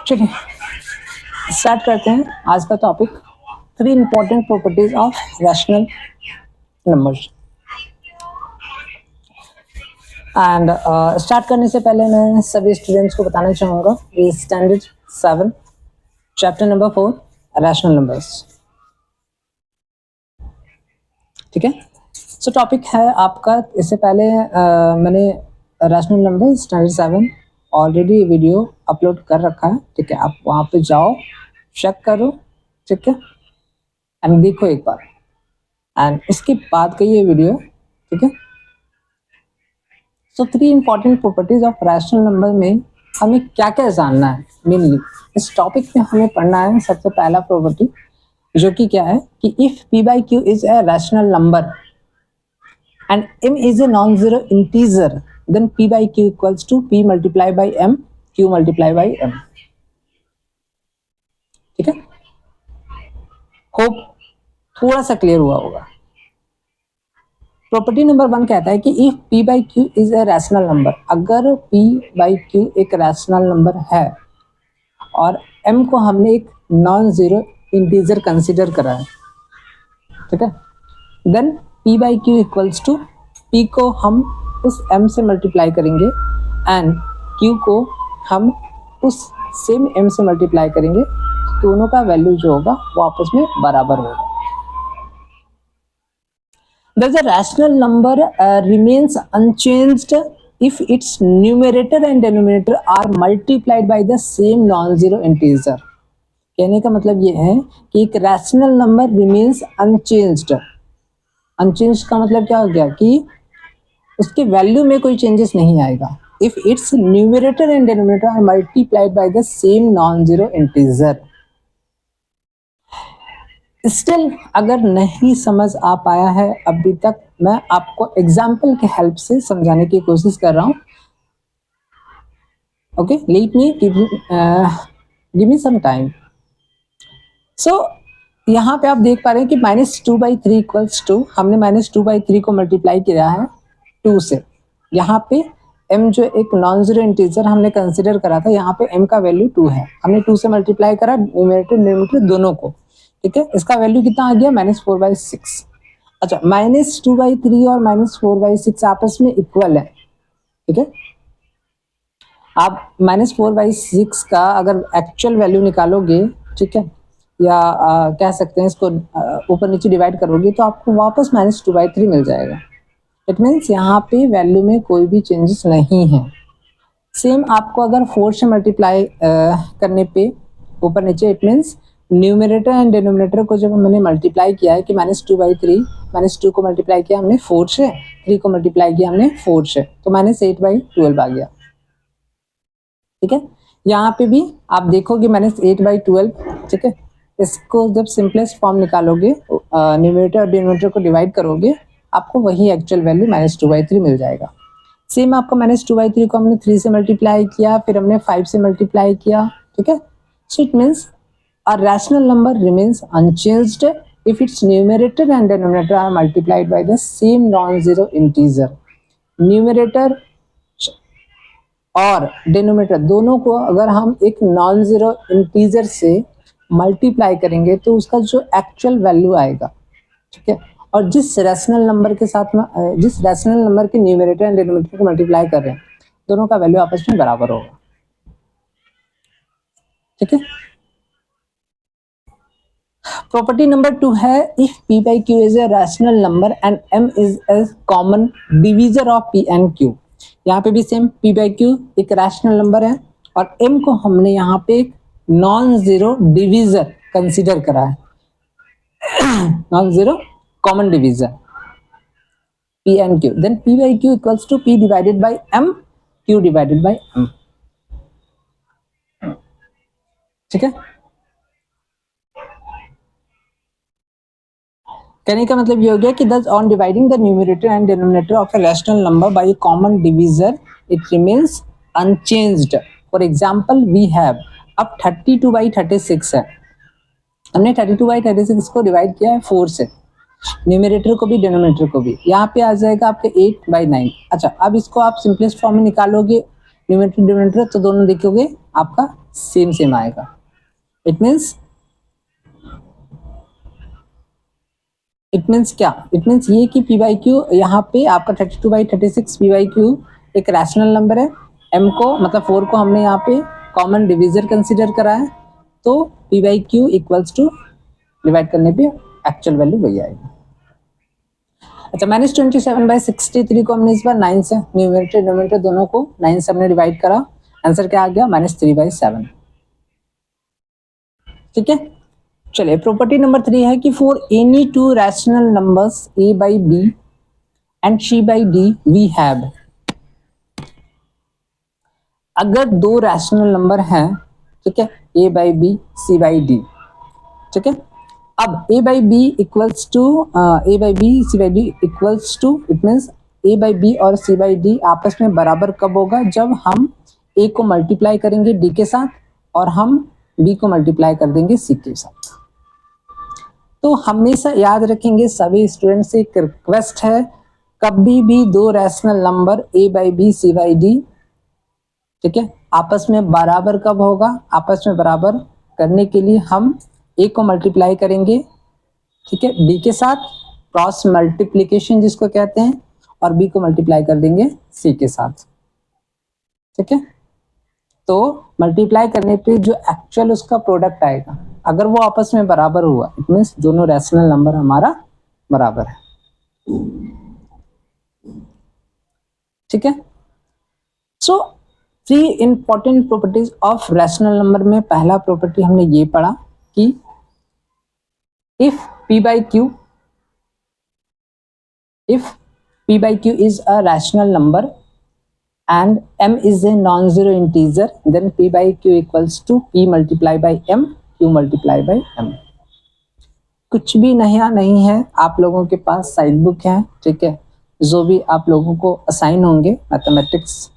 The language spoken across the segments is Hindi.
चलिए स्टार्ट करते हैं आज का topic, 3 important properties of rational numbers. And start करने से पहले मैं सभी स्टूडेंट्स को बताना चाहूँगा ये standard 7 chapter number 4 rational numbers, ठीक है। सो टॉपिक है आपका, इससे पहले मैंने rational number standard 7 already video upload कर रखा है, ठीक है। आप वहाँ पे जाओ, चेक करो, ठीक है, एंड देखो एक बार, एंड उसके बाद का ये वीडियो, ठीक है। सो 3 important properties of rational number में हमें क्या क्या जानना है। मेनली इस टॉपिक में हमें पढ़ना है सबसे पहला प्रॉपर्टी, जो कि क्या है कि if p by q is a rational number and m is a non zero integer, then p by q equals to p multiply by m, q multiply by m, ठीक है। होप थोड़ा सा क्लियर हुआ होगा। प्रॉपर्टी नंबर 1 कहता है कि if p by q is a rational number, अगर p by q एक रैशनल नंबर है और m को हमने एक नॉन जीरो इंटीजर कंसीडर करा है, ठीक है, then p by q equals to p को हम उस m से मल्टीप्लाई करेंगे एंड q को हम उस सेम m से मल्टीप्लाई करेंगे, दोनों का वैल्यू जो होगा वो आपस में बराबर होगा। Thus a rational number remains unchanged if its numerator and denominator are multiplied by the same non-zero integer। कहने का मतलब ये है कि एक rational number remains unchanged. Unchanged का मतलब क्या हो गया कि उसके वैल्यू में कोई चेंजेस नहीं आएगा if its numerator and denominator are multiplied by the same non zero integer. Still अगर नहीं समझ आ पाया है अभी तक, मैं आपको एग्जाम्पल के हेल्प से समझाने की कोशिश कर रहा हूं। Okay, let me give me some time. So यहाँ पे आप देख पा रहे हैं कि -2/3 इक्वल्स टू, हमने -2/3 को मल्टीप्लाई किया है 2 से। यहाँ पे m जो एक नॉन जीरो इंटीजर हमने कंसिडर करा था, यहाँ पे m का वैल्यू 2 है, हमने 2 से मल्टीप्लाई करा न्यूमरेटर डिनोमिनेटर दोनों को, ठीक है। इसका वैल्यू कितना आ गया -4/6। अच्छा, -2/3 और -4/6 आपस में इक्वल है, ठीक है। आप -4/6 का अगर एक्चुअल वैल्यू निकालोगे, ठीक है, या कह सकते हैं इसको ऊपर नीचे डिवाइड करोगे तो आपको वापस -2/3 मिल जाएगा। इट मीन्स यहाँ पे वैल्यू में कोई भी चेंजेस नहीं है। सेम आपको अगर 4 से मल्टीप्लाई करने पे ऊपर नीचे, it means numerator and denominator को जब मैंने मल्टीप्लाई किया है कि -2/3, -2 को मल्टीप्लाई किया हमने 4 से, 3 को मल्टीप्लाई किया हमने 4 से, तो -8/12 आ गया, ठीक है। यहाँ पे भी आप देखोगे -8/12, ठीक है। इसको जब सिंपलेस्ट फॉर्म निकालोगे, न्यूमरेटर और डिनोमिनेटर को डिवाइड करोगे, आपको वही एक्चुअल वैल्यू -2/3 मिल जाएगा। सेम आपको -2/3 को हमने 3 से मल्टीप्लाई किया, फिर हमने 5 से मल्टीप्लाई किया, ठीक है। So it means a rational number remains unchanged if its numerator and denominator are multiplied by the same non-zero integer। numerator और denominator दोनों को अगर हम एक non-zero integer से मल्टीप्लाई करेंगे तो उसका जो एक्चुअल वैल्यू आएगा, ठीक है, और जिस रैशनल नंबर के साथ में, जिस रैशनल नंबर के न्यूमरेटर एंड डिनोमिनेटर को मल्टीप्लाई कर रहे हैं, दोनों का वैल्यू आपस में बराबर होगा, ठीक है। प्रॉपर्टी नंबर 2 है if p by q is a rational number and m is A common divisor of p and q। यहाँ पे भी सेम p by q एक रैशनल नंबर है और m को हमने यहाँ पे एक नॉन जीरो डिवीजर कंसीडर करा है, non zero common divisor p and q, then p by q equals to p divided by m, q divided by m, ठीक है। कहने का मतलब ये हो गया कि thus on dividing the numerator and denominator of a rational number by a common divisor it remains unchanged। For example we have, अब 32/36 है, हमने 32/36 को डिवाइड किया है 4 से, न्यूमरेटर को भी डिनोमिनेटर को भी, यहाँ पे आ जाएगा आपके 8/9। अच्छा, अब इसको आप सिंपलेस्ट फॉर्म में निकालोगे न्यूमरेटर डिनोमिनेटर, तो दोनों देखोगे आपका सेम सेम आएगा। इट मीन्स क्या, इट मीन्स ये कि पी बाई क्यू यहाँ पे आपका 32/36 पी बाई क्यू एक रैशनल नंबर है। m को मतलब 4 को हमने यहाँ पे कॉमन डिविजर कंसीडर करा है, तो p by q equals to divide करने पे एक्चुअल वैल्यू वही आएगी। अच्छा, -27/63 को हमने इस बार 9 से न्यूमरेटर डिनोमिनेटर दोनों को 9 से हमने डिवाइड करा, आंसर क्या आ गया -3/7। ठीक है, चलिए प्रॉपर्टी नंबर 3 है कि for any two rational numbers a by b and c by d we have, अगर दो रैशनल नंबर हैं, ठीक है, a by b c by d, ठीक है, अब a by b equals to a by b c by d equals to, it means a by b और c बाई डी आपस में बराबर कब होगा, जब हम a को मल्टीप्लाई करेंगे d के साथ और हम b को मल्टीप्लाई कर देंगे c के साथ। तो हमेशा याद रखेंगे, सभी स्टूडेंट से एक रिक्वेस्ट है, कभी भी दो rational number a by b c by d, ठीक है, आपस में बराबर कब होगा, आपस में बराबर करने के लिए हम a को मल्टीप्लाई करेंगे, ठीक है, d के साथ, क्रॉस मल्टीप्लिकेशन जिसको कहते हैं, और b को मल्टीप्लाई कर देंगे c के साथ। ठीक है, तो मल्टीप्लाई करने पे जो एक्चुअल उसका प्रोडक्ट आएगा, अगर वो आपस में बराबर हुआ, इट मीन्स दोनों रैशनल नंबर हमारा बराबर है। ठीक है, सो 3 important properties of rational number में पहला प्रॉपर्टी हमने ये पढ़ा कि if p by q is a rational number and m is a non-zero integer, then p by q equals to p multiply by m, q multiply by m। कुछ भी नया नहीं है, आप लोगों के पास साइड बुक है, ठीक है, जो भी आप लोगों को असाइन होंगे मैथमेटिक्स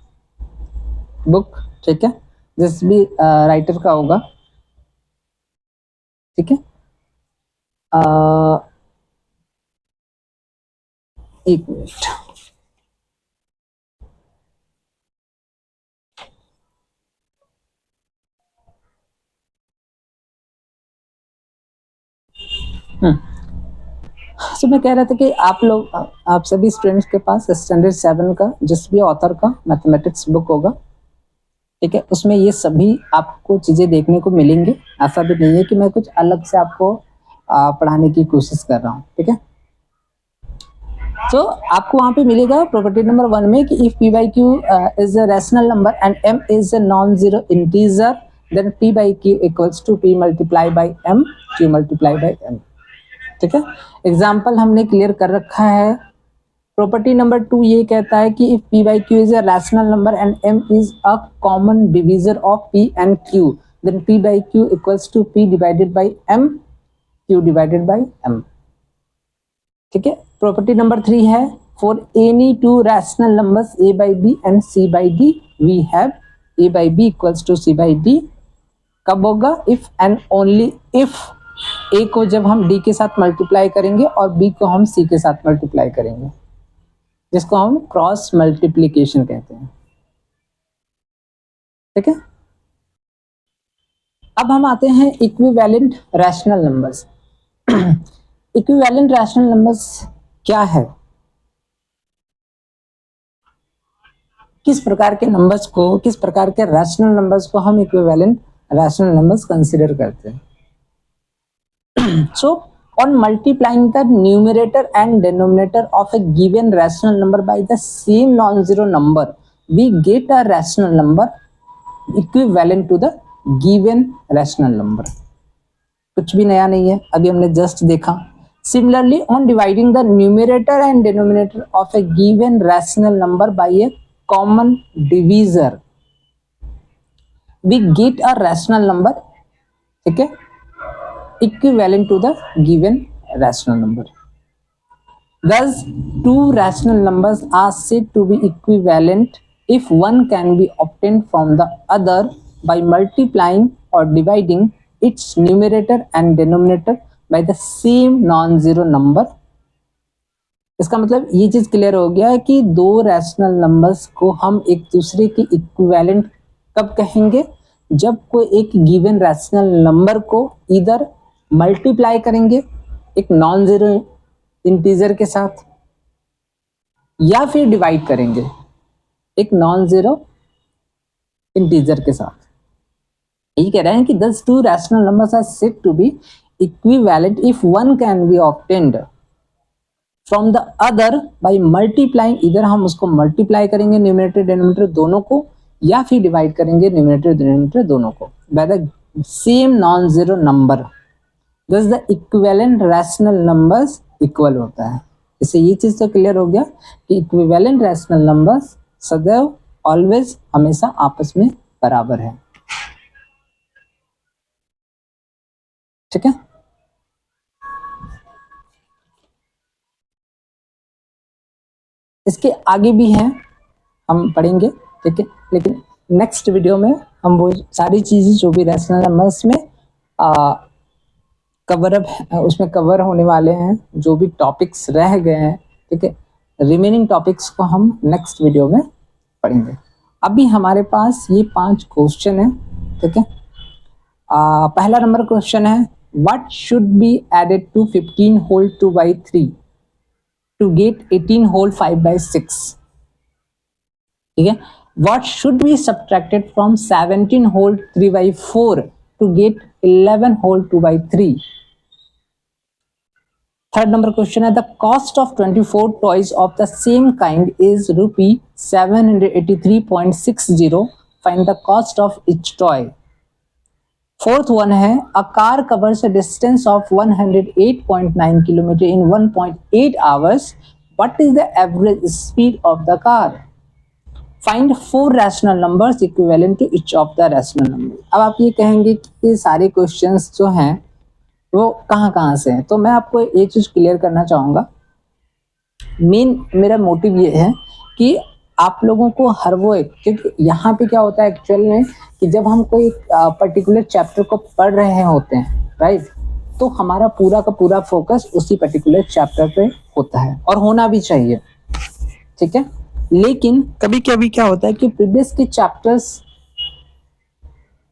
बुक, ठीक है, जिस भी राइटर का होगा, ठीक है, एक मिनट, तो मैं कह रहा था कि आप सभी स्टूडेंट्स के पास स्टैंडर्ड 7 का जिस भी ऑथर का मैथमेटिक्स बुक होगा, ठीक है, उसमें ये सभी आपको चीजें देखने को मिलेंगे। ऐसा भी नहीं है कि मैं कुछ अलग से आपको पढ़ाने की कोशिश कर रहा हूँ। ठीक है, तो आपको वहां पे मिलेगा प्रॉपर्टी नंबर 1 में कि if p by q is a rational number and m is a non-zero integer, then p by q equals to p multiply by m, q multiply by m। ठीक है, एग्जाम्पल हमने क्लियर कर रखा है। प्रॉपर्टी नंबर 2 ये कहता है कि if p by q is a rational number and m is a common divisor of p and q, then p by q equals to p divided by m, q divided by m। ठीक है, प्रॉपर्टी नंबर 3 है for any two rational numbers a by b and c by d we have a by b equals to c by d। कब होगा, if and only if a को जब हम d के साथ मल्टीप्लाई करेंगे और b को हम c के साथ मल्टीप्लाई करेंगे, जिसको हम क्रॉस मल्टीप्लिकेशन कहते हैं। ठीक है, अब हम आते हैं equivalent rational numbers. Equivalent rational numbers क्या है, किस प्रकार के नंबर्स को, किस प्रकार के रैशनल नंबर्स को हम इक्विवेलेंट रैशनल नंबर्स कंसीडर करते हैं। सो on multiplying the numerator and denominator of a given rational number by the same non-zero number, we get a rational number equivalent to the given rational number। कुछ भी नया नहीं है, अभी हमने जस्ट देखा। Similarly, on dividing the numerator and denominator of a given rational number by a common divisor, we get a rational number, ठीक है, equivalent to the given rational number। Thus, two rational numbers are said to be equivalent if one can be obtained from the other by multiplying or dividing its numerator and denominator by the same non-zero number इसका मतलब ये चीज क्लियर हो गया कि दो रैशनल नंबर्स को हम एक दूसरे की इक्विवेलेंट कब कहेंगे, जब कोई एक गिवन रैशनल नंबर को इधर मल्टीप्लाई करेंगे एक नॉन जीरो इंटीजर के साथ, या फिर डिवाइड करेंगे एक नॉन जीरो इंटीजर के साथ। ये कह रहे हैं कि thus two rational numbers are said to be equivalent if one can be obtained from the other by multiplying, इधर हम उसको मल्टीप्लाई करेंगे न्यूमरेटर डिनोमिनेटर दोनों को, या फिर डिवाइड करेंगे न्यूमरेटर डिनोमिनेटर दोनों को by the same non zero number. Thus the equivalent rational numbers equal होता है। इससे ये चीज तो क्लियर हो गया कि इक्विवेलेंट रैशनल नंबर्स सदैव ऑलवेज हमेशा आपस में बराबर है। ठीक है, इसके आगे भी हैं, हम पढ़ेंगे। ठीक है, लेकिन नेक्स्ट वीडियो में हम वो सारी चीजें जो भी रैशनल नंबर्स में कवर अप उसमें कवर होने वाले हैं, जो भी टॉपिक्स रह गए हैं, ठीक है, रिमेनिंग टॉपिक्स को हम नेक्स्ट वीडियो में पढ़ेंगे। अभी हमारे पास ये 5 क्वेश्चन है। ठीक है, पहला नंबर क्वेश्चन है, what should be added to 15 whole 2/3 to get 18 whole 5/6। ठीक है, what should be subtracted from 17 whole 3/4 to get 11 whole 2/3। Third number question है, the cost of 24 toys of the same kind is rupee 783.60, find the cost of each toy। Fourth one है, a car covers a distance of 108.9 kilometer in 1.8 hours, what is the average speed of the car। Find 4 rational numbers equivalent to each of the rational number. अब आप ये कहेंगे कि ये सारे क्वेश्चंस जो हैं वो कहाँ से हैं, तो मैं आपको एक चीज क्लियर करना चाहूंगा। मेन मेरा मोटिव ये है कि आप लोगों को हर वो एक, क्योंकि यहाँ पे क्या होता है एक्चुअल में कि जब हम कोई पर्टिकुलर चैप्टर को पढ़ रहे होते हैं, राइट, तो हमारा पूरा का पूरा फोकस उसी पर्टिकुलर चैप्टर पे होता है और होना भी चाहिए। ठीक है, लेकिन कभी कभी क्या होता है कि प्रीवियस के चैप्टर्स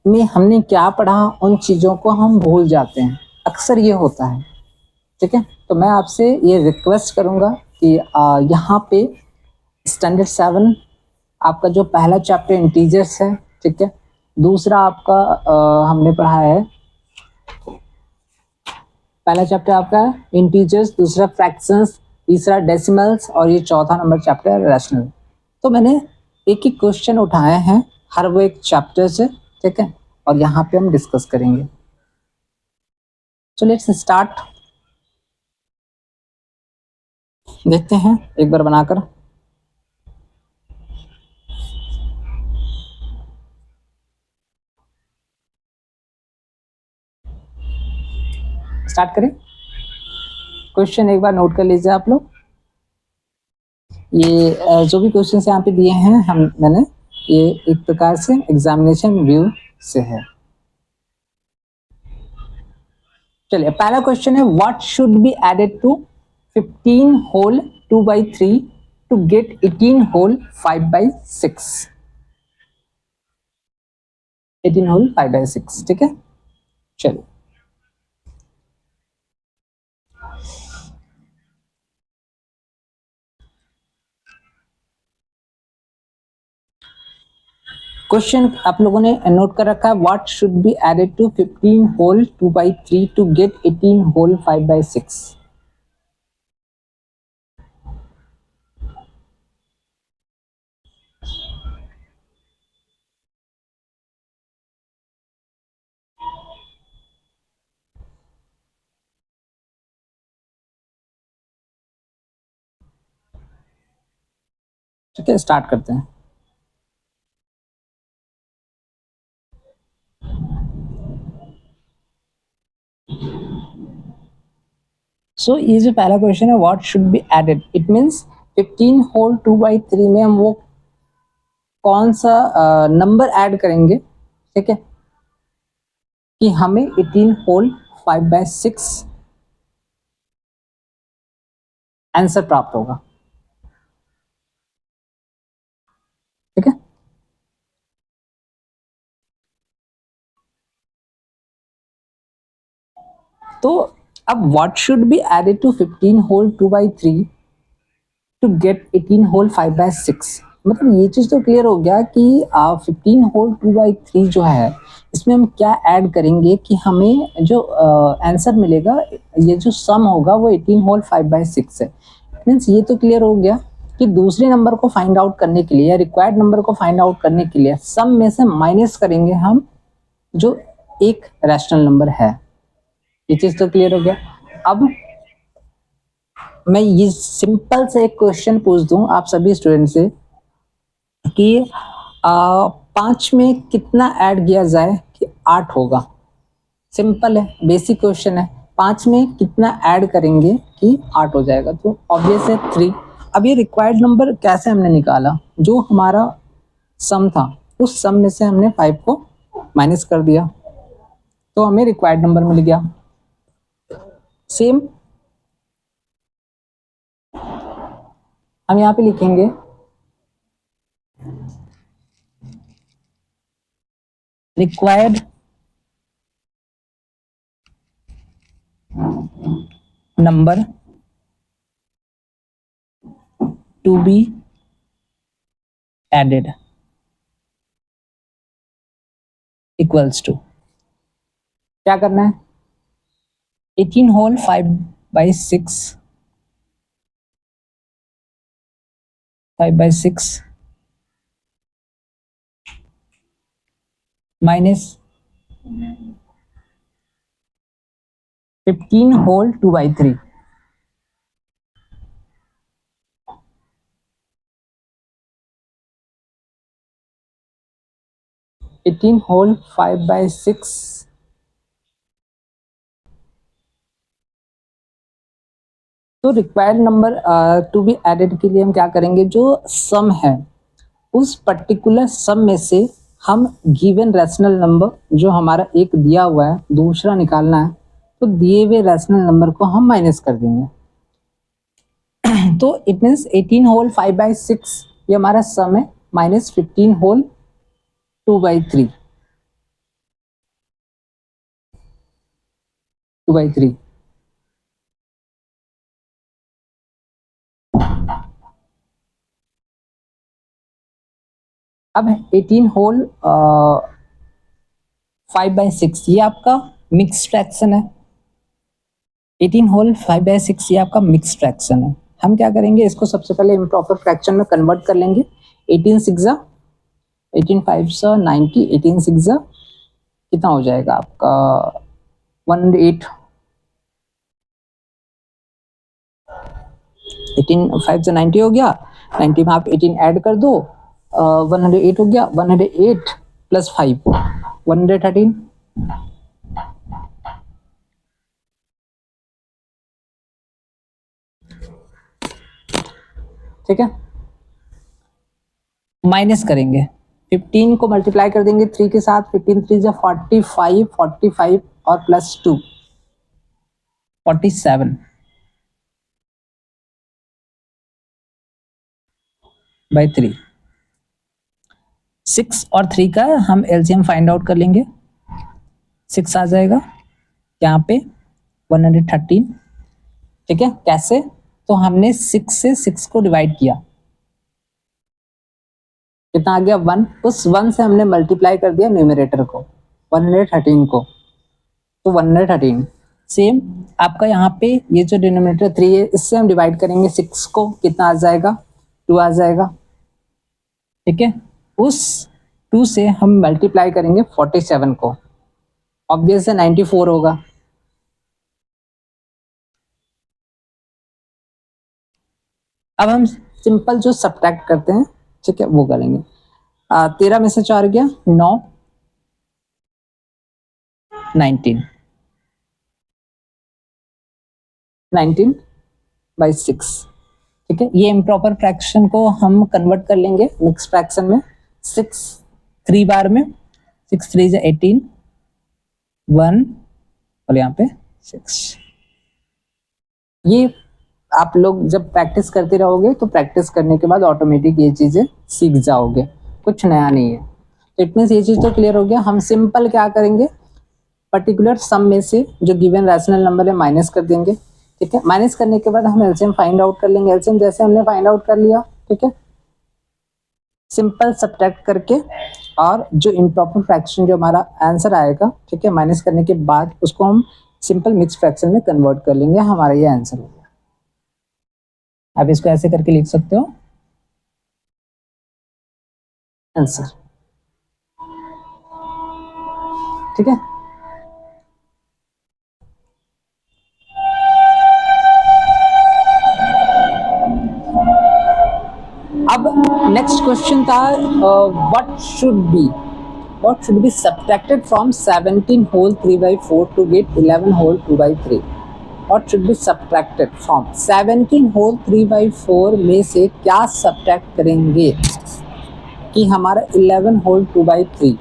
में हमने क्या पढ़ा उन चीजों को हम भूल जाते हैं, अक्सर ये होता है। ठीक है, तो मैं आपसे ये रिक्वेस्ट करूंगा कि यहाँ पे स्टैंडर्ड 7 आपका जो पहला चैप्टर इंटीजर्स है, ठीक है, दूसरा आपका हमने पढ़ा है, पहला चैप्टर आपका इंटीजर्स, दूसरा फ्रैक्शंस, तीसरा डेसिमल्स, और ये चौथा नंबर चैप्टर रैशनल। तो मैंने एक ही क्वेश्चन उठाए हैं हर वो एक चैप्टर से। ठीक है, और यहाँ पे हम डिस्कस करेंगे। तो लेट्स स्टार्ट, देखते हैं एक बार बनाकर। स्टार्ट करें। क्वेश्चन एक बार नोट कर लीजिए आप लोग। ये जो भी क्वेश्चन यहाँ पे दिए हैं मैंने ये एक प्रकार से एग्जामिनेशन व्यू से है। चलिए, पहला क्वेश्चन है, what should be added to 15 whole 2/3 to get 18 whole 5/6। 18 whole 5/6। ठीक है, चलिए क्वेश्चन आप लोगों ने नोट कर रखा है, what should be added to 15 whole 2/3 to get 18 whole 5/6। ठीक है, स्टार्ट करते हैं। सो ये जो पहला क्वेश्चन है, what should be added, it means 15 whole 2/3 में हम वो कौन सा नंबर ऐड करेंगे, ठीक है, कि हमें 18 होल 5/6 आंसर प्राप्त होगा। ठीक है, तो अब what should be added to 15 whole 2/3 to get 18 whole 5/6। मतलब ये चीज तो क्लियर हो गया कि 15 होल 2/3 जो है इसमें हम क्या ऐड करेंगे कि हमें जो आंसर मिलेगा, ये जो सम होगा वो 18 होल 5/6 है। मीन्स ये तो क्लियर हो गया कि दूसरे नंबर को फाइंड आउट करने के लिए या रिक्वायर्ड नंबर को फाइंड आउट करने के लिए सम में से माइनस करेंगे हम जो एक रैशनल नंबर है। ये चीज तो क्लियर हो गया। अब मैं ये सिंपल से एक क्वेश्चन पूछ दूं आप सभी स्टूडेंट से कि 5 में कितना ऐड किया जाए कि 8 होगा। सिंपल है, बेसिक क्वेश्चन है। 5 में कितना ऐड करेंगे कि 8 हो जाएगा, तो ऑब्वियस है 3। अब ये रिक्वायर्ड नंबर कैसे हमने निकाला, जो हमारा सम था उस सम में से हमने 5 को माइनस कर दिया तो हमें रिक्वायर्ड नंबर मिल गया। सेम हम यहाँ पे लिखेंगे required number to be added equals to, क्या करना है, 18 होल 5/6 माइनस 15 होल 2/3। 18 होल 5/6 तो required number to be added के लिए हम क्या करेंगे, जो सम है उस पर्टिकुलर सम में से हम गिवन रैशनल नंबर जो हमारा एक दिया हुआ है दूसरा निकालना है, तो दिए हुए रैशनल नंबर को हम माइनस कर देंगे। तो इट मीन्स 18 होल 5/6 ये हमारा सम है, माइनस 15 होल 2/3 2/3। अब 18 होल 5/6 ये आपका मिक्स फ्रैक्शन है। 18 होल 5/6 ये आपका मिक्स फ्रैक्शन है। हम क्या करेंगे, इसको सबसे पहले इम्प्रॉपर फ्रैक्शन में कन्वर्ट कर लेंगे। 18 6 18 5 90, 18 6 कितना हो जाएगा आपका 108। 18 5 से 90 हो गया, 90 में आप 18 ऐड कर दो, 108 हो गया। 108 प्लस 5 113। ठीक है, माइनस करेंगे, 15 को मल्टीप्लाई कर देंगे 3 के साथ, 15 3 जा 45, 45 और प्लस 2 47 बाई 3। 6 और 3 का हम एलसीएम फाइंड आउट कर लेंगे, 6 आ जाएगा यहाँ पे 113। ठीक है, कैसे, तो हमने 6 से 6 को डिवाइड किया, कितना आ गया 1, उस 1 से हमने मल्टीप्लाई कर दिया न्यूमरेटर को 113 को, तो 113। सेम आपका यहाँ पे ये जो डिनोमिनेटर 3 है इससे हम डिवाइड करेंगे 6 को, कितना आ जाएगा 2 आ जाएगा। ठीक है, उस 2 से हम मल्टीप्लाई करेंगे 47 को, ऑब्वियस है 94 होगा। अब हम सिंपल जो सब्ट्रैक्ट करते हैं, ठीक है, वो करेंगे। 13 में से 4 गया 9, 19 बाई 6। ठीक है, ये इम्प्रॉपर फ्रैक्शन को हम कन्वर्ट कर लेंगे मिक्स फ्रैक्शन में। 6 3 बार में, 6 3 जा 18, 1 और यहाँ पे 6। ये आप लोग जब प्रैक्टिस करते रहोगे तो प्रैक्टिस करने के बाद ऑटोमेटिक ये चीजें सीख जाओगे, कुछ नया नहीं है। तो इट मीन्स ये चीज तो क्लियर हो गया। हम सिंपल क्या करेंगे, पर्टिकुलर सम में से जो गिवन रैशनल नंबर है माइनस कर देंगे, ठीक है। माइनस करने के बाद हम एलसीएम फाइंड आउट कर लेंगे। एलसीएम जैसे हमने फाइंड आउट कर लिया, ठीक है, सिंपल सब्ट्रैक्ट करके, और जो इम्प्रॉपर फ्रैक्शन जो हमारा आंसर आएगा, ठीक है, माइनस करने के बाद उसको हम सिंपल मिक्स फ्रैक्शन में कन्वर्ट कर लेंगे, हमारा ये आंसर हो गया। आप इसको ऐसे करके लिख सकते हो आंसर, ठीक है। अब नेक्स्ट क्वेश्चन था what should be subtracted from 17 whole 3/4 to get 11 whole 2/3। What should be subtracted from 17 whole 3/4 में से क्या सब्ट्रैक्ट करेंगे कि हमारा 11 होल 2/3।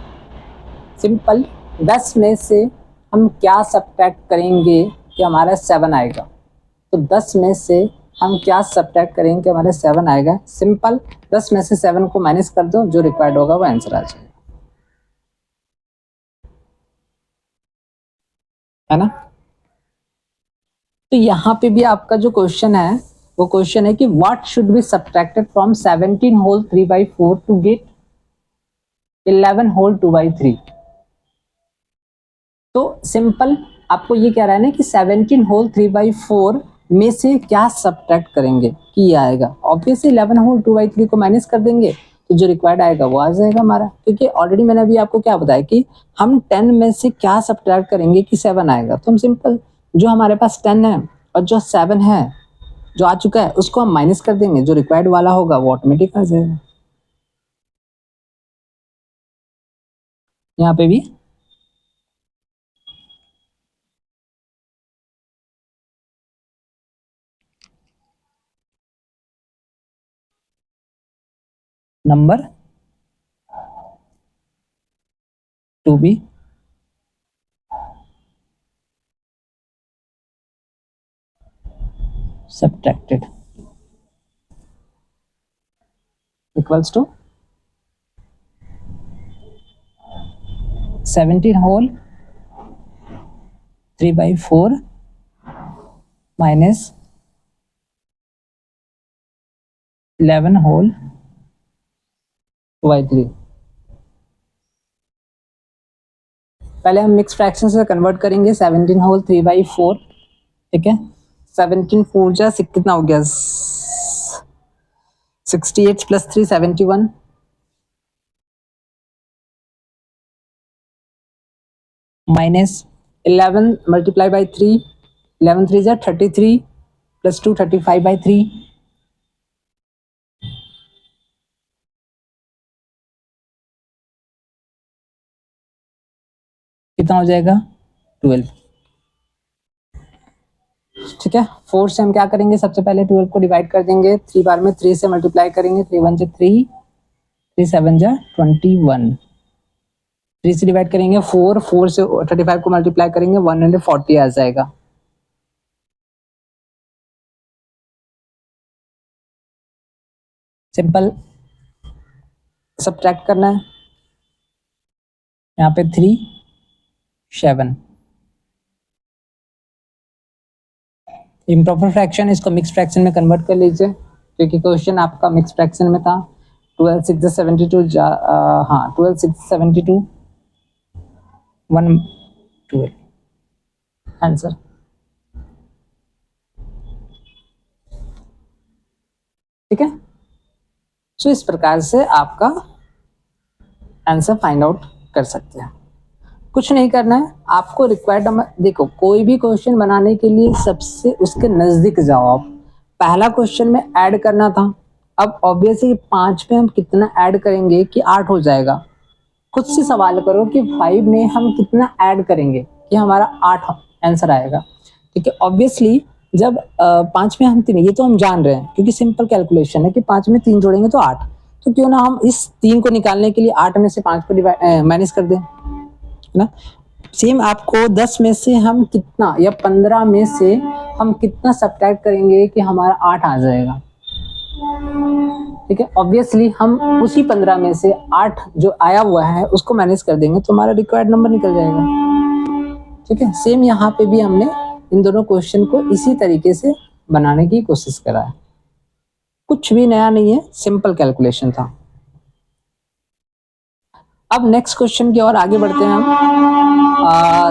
सिंपल, 10 में से हम क्या सब्ट्रैक्ट करेंगे कि हमारा 7 आएगा। तो 10 में से हम क्या सब्ट्रैक्ट करेंगे कि हमारे 7 आएगा। सिंपल, 10 में से 7 को माइनस कर दो, जो रिक्वायर्ड होगा वो आंसर आ जाएगा, है ना। तो यहाँ पे भी आपका जो क्वेश्चन है वो क्वेश्चन है कि what should be subtracted from 17 whole 3/4 to get 11 whole 2/3। तो सिंपल आपको ये कह रहा है ना कि 17 होल 3/4 में से क्या सब्ट्रैक्ट करेंगे कि ये आएगा। ऑब्वियसली 11 होल 2/3 को माइनस कर देंगे तो जो रिक्वायर्ड आएगा वो आ जाएगा हमारा, क्योंकि ऑलरेडी मैंने अभी आपको क्या बताया कि हम 10 में से क्या सब्ट्रैक्ट करेंगे कि 7 आएगा। तो हम सिंपल जो हमारे पास 10 है और जो 7 है जो आ चुका है उसको हम माइनस कर देंगे, जो रिक्वायर्ड वाला होगा वो ऑटोमेटिक आ जाएगा। यहाँ पे भी number to be subtracted equals to 17 whole 3/4 minus 11 whole 2/3। पहले हम मिक्स फ्रैक्शन से कन्वर्ट करेंगे 17 होल 3/4, ठीक है। 17 4 जा कितना हो गया 68 प्लस 3 71 माइनस 11 मल्टीप्लाई बाई 3, 11 3 जा 33 प्लस 2 35/3 कितना हो जाएगा 12, ठीक है। 4 से हम क्या करेंगे, सबसे पहले 12 को डिवाइड कर देंगे 3 बार में, 3 से मल्टीप्लाई करेंगे, 3 1 जा 3, 3 7 जा 21, 3 से डिवाइड करेंगे 4, 4 से 35 को मल्टीप्लाई करेंगे 140 आ जाएगा। सिंपल सब्ट्रैक्ट करना है, यहाँ पे 3 7 इम्प्रॉपर फ्रैक्शन, इसको मिक्स फ्रैक्शन में कन्वर्ट कर लीजिए, क्योंकि क्वेश्चन आपका मिक्स फ्रैक्शन में था। 12 6 72 हाँ 12 6 72 112 आंसर, ठीक है। सो इस प्रकार से आपका आंसर फाइंड आउट कर सकते हैं। कुछ नहीं करना है आपको, रिक्वायर्ड देखो कोई भी क्वेश्चन बनाने के लिए सबसे उसके नजदीक जाओ आप। पहला क्वेश्चन में ऐड करना था, अब ऑब्वियसली 5 में हम कितना ऐड करेंगे कि 8 हो जाएगा। खुद से सवाल करो कि 5 में हम कितना ऐड करेंगे कि हमारा 8 आंसर आएगा, ठीक है। ऑब्वियसली जब 5 में हम 3, ये तो हम जान रहे हैं क्योंकि सिंपल कैलकुलेशन है कि 5 में 3 जोड़ेंगे तो 8, तो क्यों ना हम इस 3 को निकालने के लिए 8 में से 5 को माइनस कर दें, है ना। सेम आपको 10 में से हम कितना या 15 में से हम कितना सब्ट्रैक्ट करेंगे कि हमारा 8 आ जाएगा, ठीक है। ऑब्वियसली हम उसी 15 में से 8 जो आया हुआ है उसको मैनेज कर देंगे तो हमारा रिक्वायर्ड नंबर निकल जाएगा, ठीक है। सेम यहाँ पे भी हमने इन दोनों क्वेश्चन को इसी तरीके से बनाने की कोशिश करा है, कुछ भी नया नहीं है, सिंपल कैलकुलेशन था। अब नेक्स्ट क्वेश्चन की ओर आगे बढ़ते हैं हम।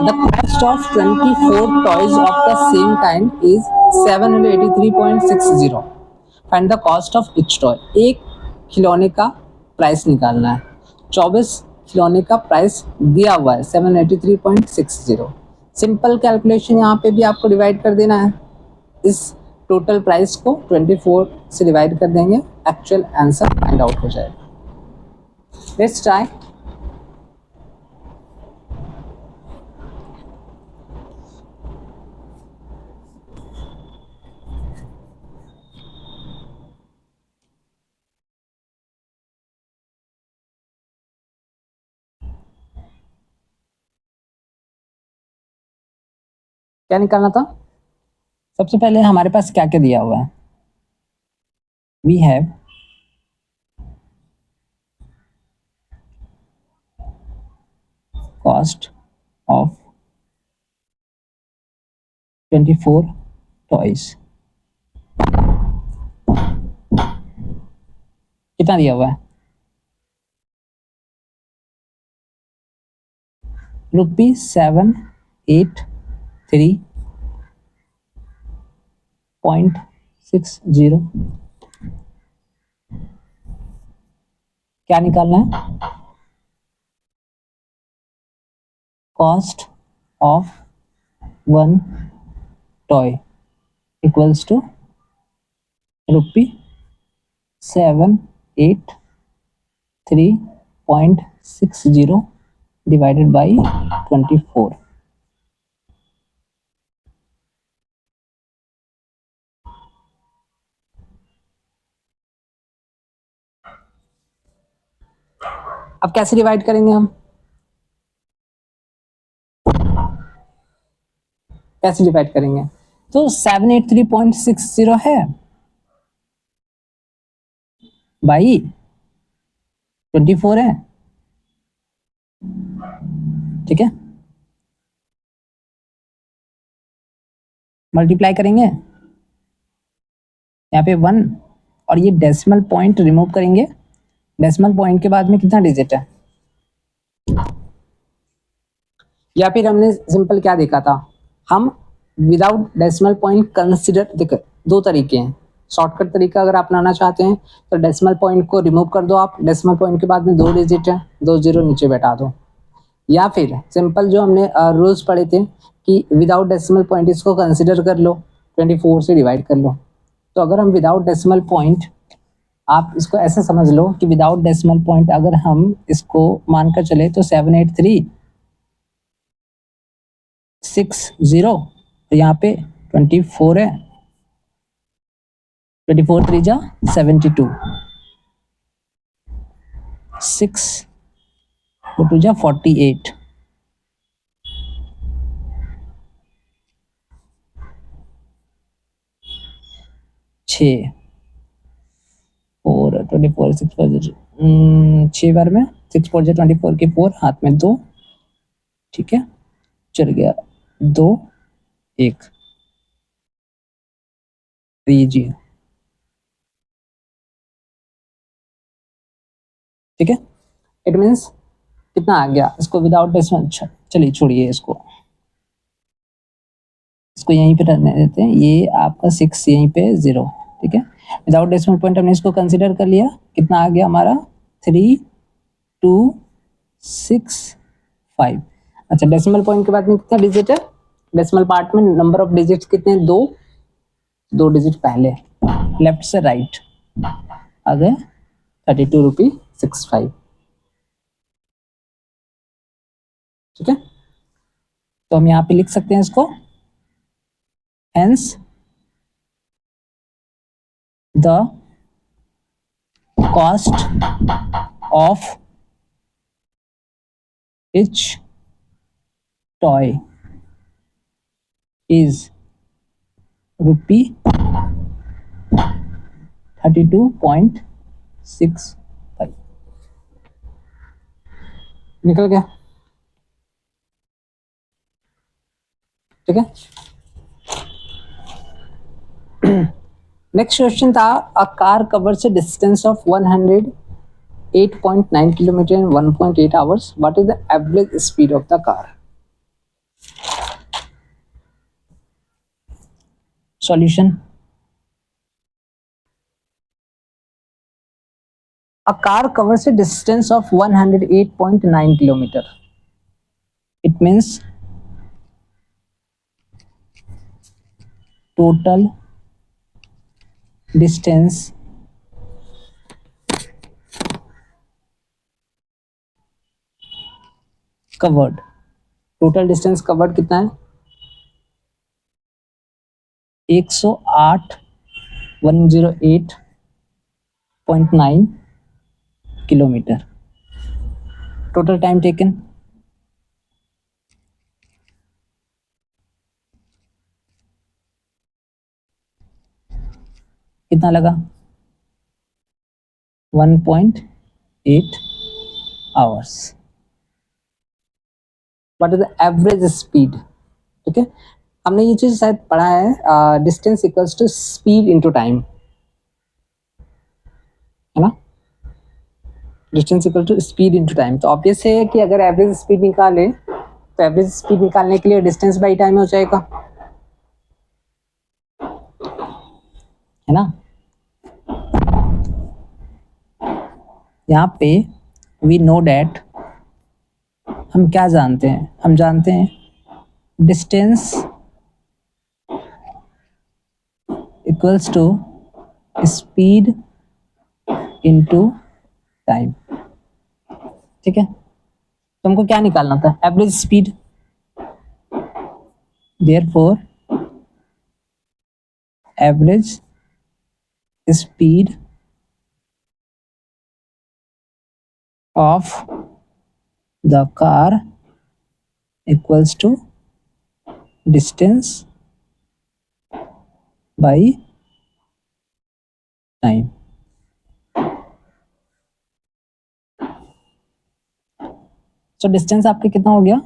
The cost of 24 toys of the same kind is 783.60। Find the cost of each toy. एक खिलौने का प्राइस निकालना है, 24 खिलौने का प्राइस दिया हुआ है 783.60। सिंपल कैलकुलेशन, यहाँ पे भी आपको डिवाइड कर देना है, इस टोटल प्राइस को 24 से डिवाइड कर देंगे, एक्चुअल आंसर फाइंड आउट हो जाएगा। Let's try. क्या निकालना था? सबसे पहले हमारे पास क्या क्या दिया हुआ है? We have cost of 24 toys, कितना दिया हुआ है? ₹783.60। क्या निकालना है? Cost of 1 toy equals to ₹783.60 divided by 24। अब कैसे डिवाइड करेंगे हम? कैसे डिवाइड करेंगे? तो 783.60 है बाई 24 है, ठीक है। मल्टीप्लाई करेंगे, यहाँ पे 1 और ये डेसिमल पॉइंट रिमूव करेंगे। डेसिमल पॉइंट के बाद में कितना डिजिट है? या फिर हमने सिंपल क्या देखा था, हम विदाउट डेसिमल पॉइंट कंसिडर, देखो दो तरीके हैं। शॉर्टकट तरीका अगर आप अपनाना चाहते हैं तो डेसिमल पॉइंट को रिमूव कर दो आप, डेसिमल पॉइंट के बाद में 2 डिजिट है, 2 जीरो नीचे बैठा दो। या फिर सिंपल जो हमने रूल्स पढ़े थे कि विदाउट डेसिमल पॉइंट इसको कंसिडर कर लो, 24 से डिवाइड कर लो। तो अगर हम विदाउट डेसिमल पॉइंट, आप इसको ऐसे समझ लो कि विदाउट डेसिमल पॉइंट अगर हम इसको मानकर चले तो 783.60, तो यहाँ पे 24 है, 24 3 जा 72, 6 2 जा 48, 6 4 24 6 6 बार में 6 4 जा 24 के 4, हाथ में 2, ठीक है, चल गया 2 1 लीजिए, ठीक है। इट मीन्स कितना आ गया, इसको विदाउट डेसिमल, चलिए छोड़िए इसको यहीं पे रहने देते हैं, ये आपका 6 यहीं पे 0, ठीक है। विदाउट डेसिमल पॉइंट हमने इसको कंसीडर कर लिया, कितना आ गया हमारा 3265। अच्छा, डेसिमल पॉइंट के बाद में कितना डिजिट है? डेसिमल पार्ट में नंबर ऑफ डिजिट्स कितने हैं? 2 डिजिट पहले, लेफ्ट से राइट आ गए 32.65, ठीक है। तो हम यहाँ पे लिख सकते हैं इसको, hence the cost of each toy is रुपी 32.65 निकल गया। ठीक है, नेक्स्ट क्वेश्चन था a car covers a distance of 108.9 kilometre in 1.8 hours, what is the average speed of the car? Solution, a car covers a distance of 108.9 kilometer. It means total distance covered. Total distance covered कितना है? 108.9 किलोमीटर। टोटल टाइम टेकन कितना लगा? 1.8 hours. What is the average speed? ठीक है, हमने ये चीज शायद पढ़ा है, distance equals to speed into time, है ना? Distance equal to speed into time. तो ऑब्वियस है कि अगर एवरेज स्पीड निकाले तो एवरेज स्पीड निकालने के लिए डिस्टेंस बाई टाइम हो जाएगा, है ना? यहाँ पे वी नो डैट, हम क्या जानते हैं? हम जानते हैं distance equals to speed into time. ठीक है, तो हमको क्या निकालना था? Average speed. Therefore average speed of the car equals to distance by time। so distance आपके कितना हो गया?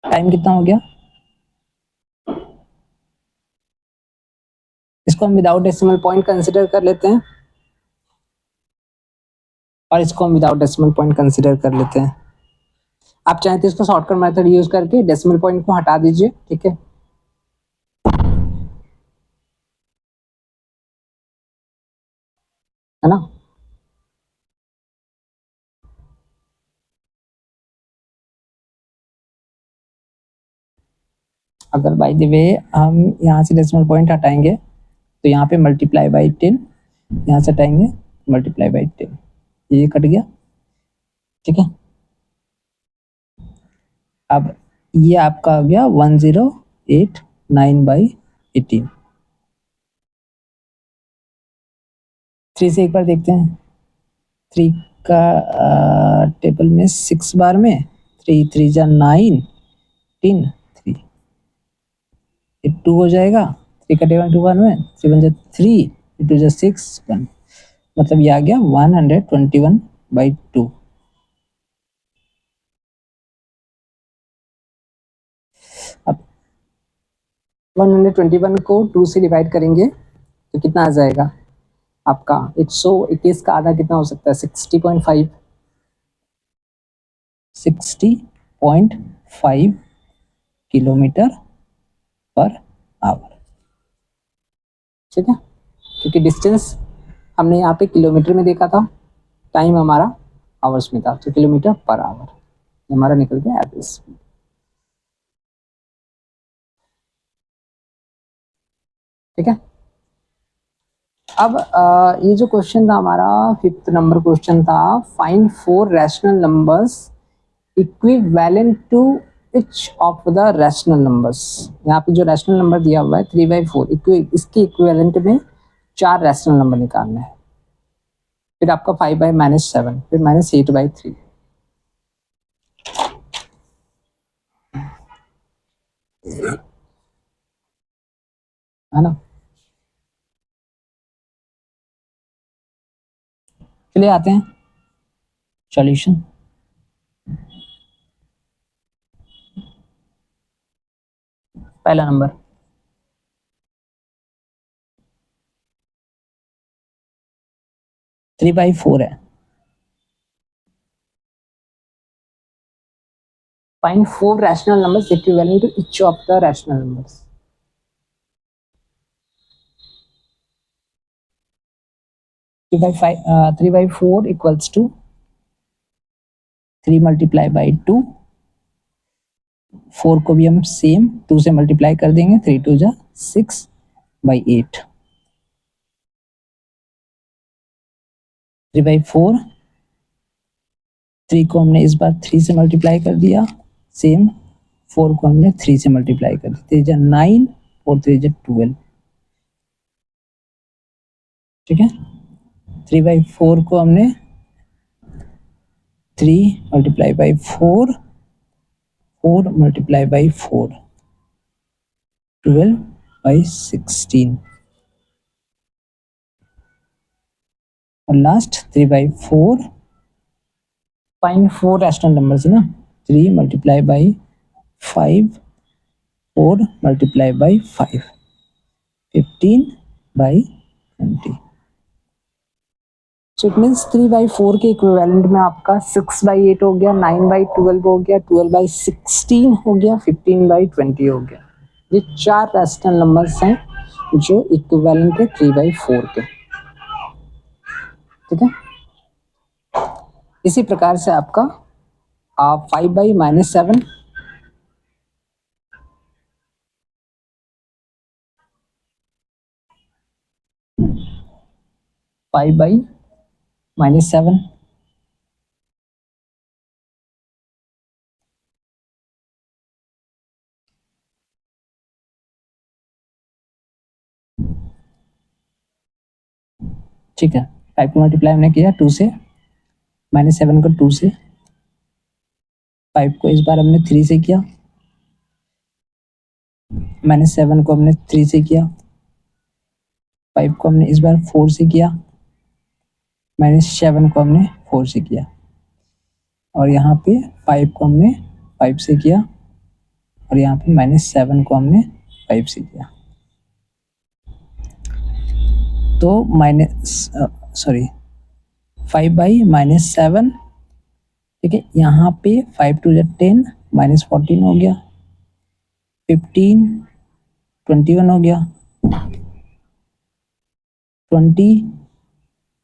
टाइम कितना हो गया? इसको हम विदाउट डेसिमल पॉइंट कंसिडर कर लेते हैं और इसको हम विदाउट डेसिमल पॉइंट कंसिडर कर लेते हैं। आप चाहें तो इसको शॉर्टकट मेथड यूज करके डेसिमल पॉइंट को हटा दीजिए। ठीक है, है ना? अगर बाय द वे हम यहाँ से डेसिमल पॉइंट हटाएंगे तो यहाँ पे मल्टीप्लाई बाई 10, यहाँ से हटाएंगे मल्टीप्लाई बाई 10, ये कट गया। ठीक है, अब ये आपका आ गया 1089/18। 3 से एक बार देखते हैं। 3 का टेबल में 6 बार में 3 3 जा 9 3 3 ये 2 हो जाएगा। 3 का टेबल 2 बार में 3 1 जा 3 2 जा 6 1, मतलब ये आ गया 121/2। अब 121 को 2 से डिवाइड करेंगे तो कितना आ जाएगा आपका? 121 का आधा कितना हो सकता है? 60.5 60.5 किलोमीटर पर आवर। ठीक है, क्योंकि डिस्टेंस हमने यहाँ पे किलोमीटर में देखा था, टाइम हमारा आवर्स में था, तो किलोमीटर पर आवर हमारा निकल गया एवरेज स्पीड। ठीक है, अब ये जो क्वेश्चन था हमारा 5th नंबर क्वेश्चन था, find 4 rational numbers equivalent to each of the rational numbers. यहाँ पे जो रैशनल नंबर दिया हुआ है 3/4, इसके इक्विवेलेंट में 4 रैशनल नंबर निकालना है। फिर आपका 5/-7, फिर -8/3। है ना। चलिए आते हैं सॉल्यूशन। पहला नंबर 3/4 है। Find 4 rational numbers equivalent to each of the rational numbers. 3/4 equals to 3 multiply by 2। 4 को भी हम सेम 2 से मल्टीप्लाई कर देंगे, 3 2 जा 6/8। 3/4, 3 को हमने इस बार 3 से मल्टीप्लाई कर दिया, सेम 4 को हमने 3 से मल्टीप्लाई कर दिया, 3 जा 9 और 3 जा 12। ठीक है, 3/4 को हमने 3 मल्टीप्लाई बाई 4, 4 मल्टीप्लाई बाई 4, 12/16। और लास्ट 3/4। फाइंड 4 रैशनल नंबर्स है ना, 3 multiply by 5, 4 multiply by 5, 15/20। So it means 3/4 के इक्विवेलेंट में आपका 6/8 हो गया, 9/12 हो गया, 12/16 हो गया, 15/20 हो गया। ये 4 रैशनल नंबर्स हैं जो इक्विवेलेंट है 3/4 के। ठीक है, इसी प्रकार से आपका 5/-7, 5/-7, ठीक है। 5 को मल्टीप्लाई हमने किया 2 से, -7 को 2 से, 5 को इस बार हमने 3 से किया, -7 को हमने 3 से किया, 5 को हमने इस बार 4 से किया, -7 को हमने 4 से किया, और यहाँ पे 5 को हमने 5 से किया, और यहाँ पे -7 को हमने 5 से किया। तो 5/-7। ठीक है, यहाँ पे 5 2 जा 10, -14 हो गया, 15 21 हो गया, 20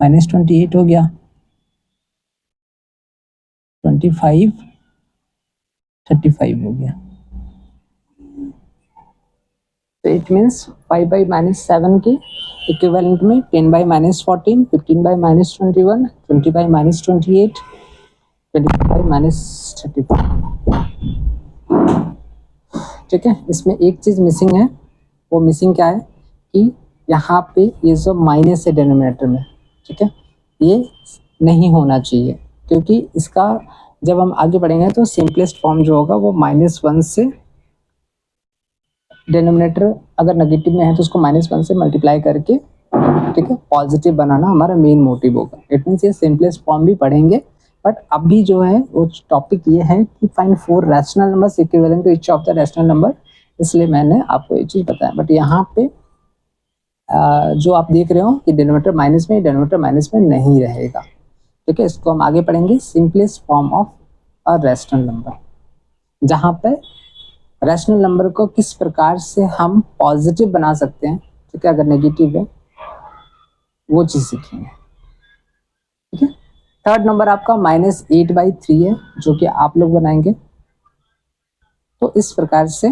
-28 हो गया, 25 35 हो गया। तो इट मीन्स 5/-7 के इक्विवेलेंट में 10/-14, 15/-21, 20/-28, 25/-35। ठीक है, इसमें एक चीज मिसिंग है। वो मिसिंग क्या है कि यहाँ पे ये जो माइनस है डिनोमिनेटर में, ठीक है, ये नहीं होना चाहिए, क्योंकि इसका जब हम आगे बढ़ेंगे तो सिंपलेस्ट फॉर्म जो होगा वो -1 से, डिनोमिनेटर अगर नेगेटिव में है तो उसको -1 से मल्टीप्लाई करके, ठीक है, पॉजिटिव बनाना हमारा मेन मोटिव होगा। इट मीन्स ये सिंपलेस्ट फॉर्म भी पढ़ेंगे, बट अभी जो है वो टॉपिक ये है कि find 4 rational numbers equivalent to each of the rational number, इसलिए मैंने आपको ये चीज़ बताया। बट यहाँ पे जो आप देख रहे हो कि डिनोमिनेटर माइनस में, डिनोमिनेटर माइनस में नहीं रहेगा। ठीक है, इसको हम आगे पढ़ेंगे, simplest form of a rational number, जहाँ पे रैशनल नंबर को किस प्रकार से हम पॉजिटिव बना सकते हैं, ठीक है, अगर नेगेटिव है, वो चीज़ सीखेंगे। ठीक है, थर्ड नंबर आपका -8/3 है, जो कि आप लोग बनाएंगे। तो इस प्रकार से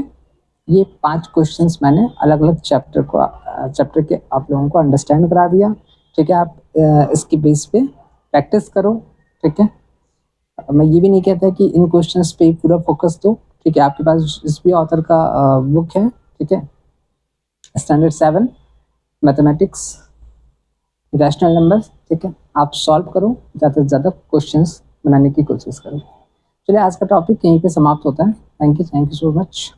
ये 5 क्वेश्चंस मैंने अलग अलग चैप्टर के आप लोगों को अंडरस्टैंड करा दिया। ठीक है, आप इसकी बेस पे प्रैक्टिस करो। ठीक है, मैं ये भी नहीं कहता कि इन क्वेश्चंस पे पूरा फोकस दो। ठीक है, आपके पास इस भी ऑथर का बुक है, ठीक है, स्टैंडर्ड 7 मैथमेटिक्स रैशनल नंबर्स। ठीक है, आप सॉल्व करो, ज़्यादा से ज़्यादा क्वेश्चंस बनाने की कोशिश करो। चलिए, आज का टॉपिक यहीं पे समाप्त होता है। Thank you so much.